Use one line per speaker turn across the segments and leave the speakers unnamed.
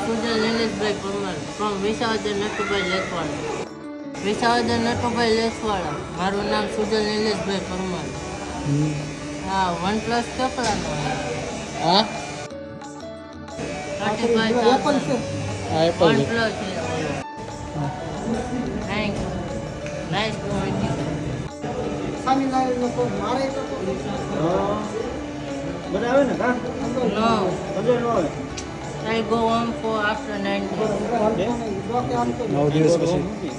સુજલ નિલેશભાઈ Parmar from Visavadar Natubhai લેસવાડા. Visavadar Natubhai લેસવાડા. મારું નામ સુજલ નિલેશભાઈ પરમાર. હા, OnePlus કેટલાનો?
હા,
35,000.
એપલ
OnePlus છે. Thank you. Nice to meet you.
બધા આવે ને કા
નો,
બધે નો આવે
I go home for after 9 days.
9 દિવસ પછી.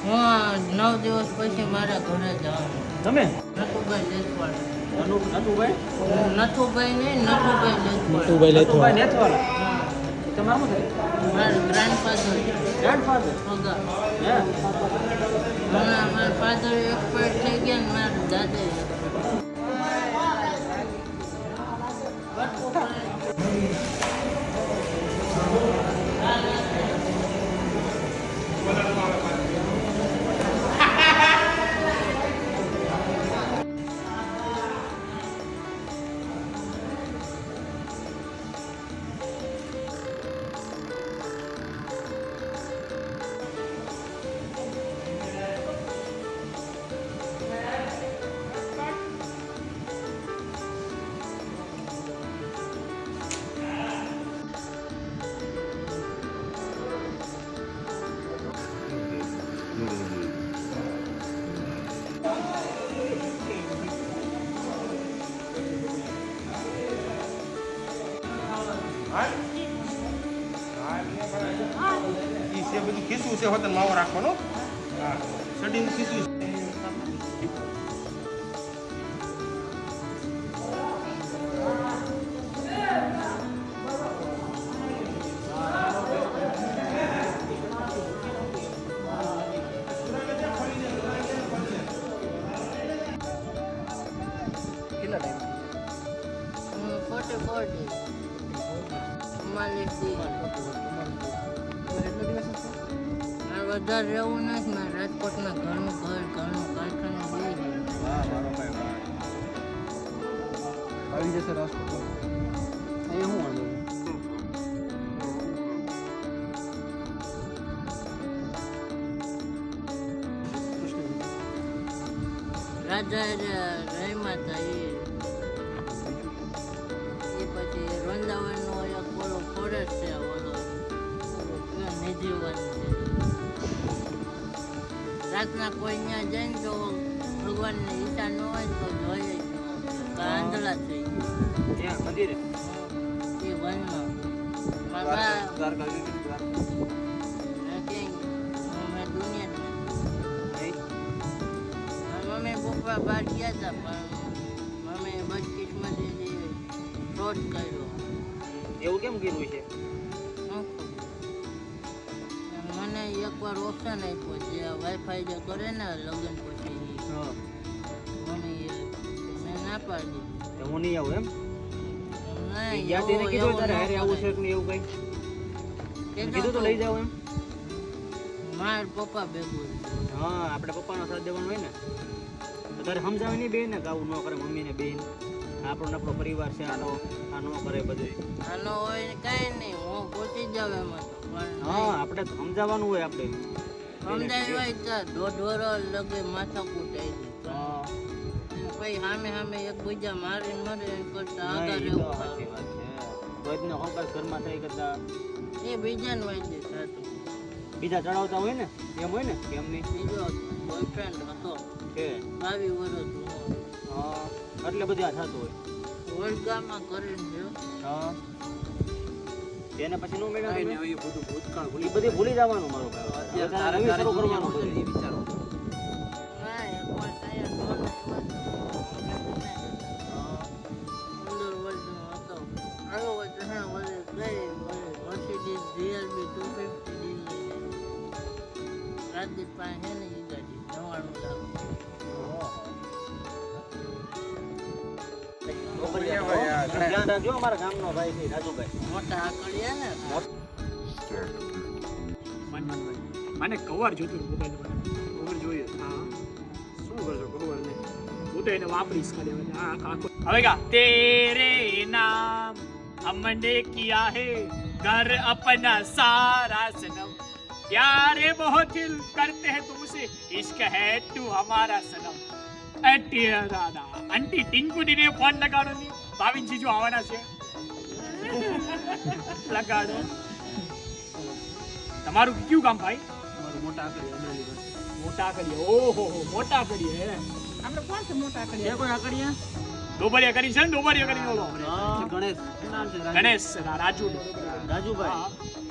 હા, 9 દિવસ પછી મારા ઘરે જવાનું.
તમે
નટુભાઈ લેસવાડા.
નટુભાઈ
નથુભાઈ નહીં, નટુભાઈ લેસવાડા.
નટુભાઈ લેથવા.
નેથવાળા
હા,
તમારું શું થાય
મારા ગ્રાન્ડફાધર
ગ્રાન્ડફાધર
હોગા.
હે
હમણાં મારા ફાધર એક્સપાયર થઈ ગયા ને મારા દાદા
એ બધું ખીસું છે હોતન માવો રાખવાનો. હા, સડીનું ખીસું છે.
કેટલા ટાઈમ
44 days. માલિકથી મારે વધારે રહેવું નથી. મારે રાજકોટમાં ઘરનું કારખાનું બે
વાહ મારો ભાઈ વાહ આવી જશે રાજકોટ અહીંયા શું વાંધો
રાજા રહેમાં હતા એ પછી વૃંદાવનનો એક ઓલો ફોરેસ્ટ છે ઓલો નિજીવન છે. રાતના કોઈ ત્યાં જાય ને તો ભગવાનની ઈચ્છા ન હોય ને તો જોઈએ આંધળા થઈ
ત્યાં મંદિરે
એ વનમાં મારા
દ્વારકા ગઈ
મેં દુનિયા મમ્મી પપ્પા બહાર ગયા હતા પણ મમ્મી બદકિસ્મતી ફ્રોડ કર્યો.
એવું કેમ કર્યું છે
મને એકવાર ઓપ્શન આપ્યો જે વાઈફાઈ જે કરે ને લગ્ન પછી
હા
મમ્મી મેં ના પાડી
તો હું નહીં આવું એમ
નહીં
યાદ એને કીધું તારે હારે આવું છે કે નહીં એવું કઈ કીધું તો લઈ જાવ એમ
માર પપ્પા ભેગું
હા આપણે પપ્પાનો સાથ દેવાનો હોય ને તો તારે સમજાવે નહીં બેન ને કે આવું ન કરે મમ્મીને બેન આપણો પરિવાર છે આનો આ ન કરે બધું
આનો હોય કાંઈ નહીં હું પહોંચી જાવ એમાં તો પણ
હા આપણે સમજાવવાનું હોય આપણે
સમજાય હોય તો દોઢ વરસ લગે માથા કૂટાઈ
હા
પછી સામે એકબીજા મારીને મરે એમ કરતા
ના,
આગળ
ઈ તો
રહેવું
સાચી વાત છે રોજનો હોંકાર ઘરમાં થઈ કરતા
એ બીજાને વાંચે થતું.
બીજા ચડાવતા હોય ને એમ હોય ને કેમ નહીં
બીજો બોયફ્રેન્ડ હતો
કે
22 વર્ષ
હા એટલે બધી આ થતું હોય
વડગામાં કરીને ગયો.
હા તેને પછી નો મેળા એ બધું ભૂતકાળ બધી ભૂલી જવાનું મારો ભાઈ અત્યારે નવી શરૂ કરવાનું બધું વિચારો
ના એકવાર ત્યાં ડોન અંદર વર્ષનો હતો આવ્યો હોય તો હા વળે ગઈ મર્સિડીઝ GLB 250 રાજદીપ પાસે છે ને એ ગાડી 99 લાખ
ધ્યાન રાખજો અમારા ગામનો ભાઈ છે રાજુભાઈ
મોટા આકડિયા ને
મને કવર જોતું મોબાઈલ પર કવર જોઈએ હા શું કરશો કવર ને હું તો એને વાપરીશ ખાલી આ આખો હવે કા તેરે નામ हमने किया है घर अपना सारा सनम प्यारे बहुत दिल करते हैं तुमसे इश्क है तू हमारा सनम અટીયા દાદા આંટી ટિંકુડીને ફોન લગાડો ની ભાવિન જીજુ આવવાના છે લગાડો તમારું કયું કામ ભાઈ
મારું મોટા આકડી
મોટા કરીએ ઓહો મોટા કરીએ
આપણે કોણ છે મોટા
છે
કરીએ
કોઈ આકડીયા
ડોબરિયા કરી છે ને ડોબરિયા કરી ઓલો
ગણેશ શું નામ છે
ગણેશ રાજુ
રાજુભાઈ
હા.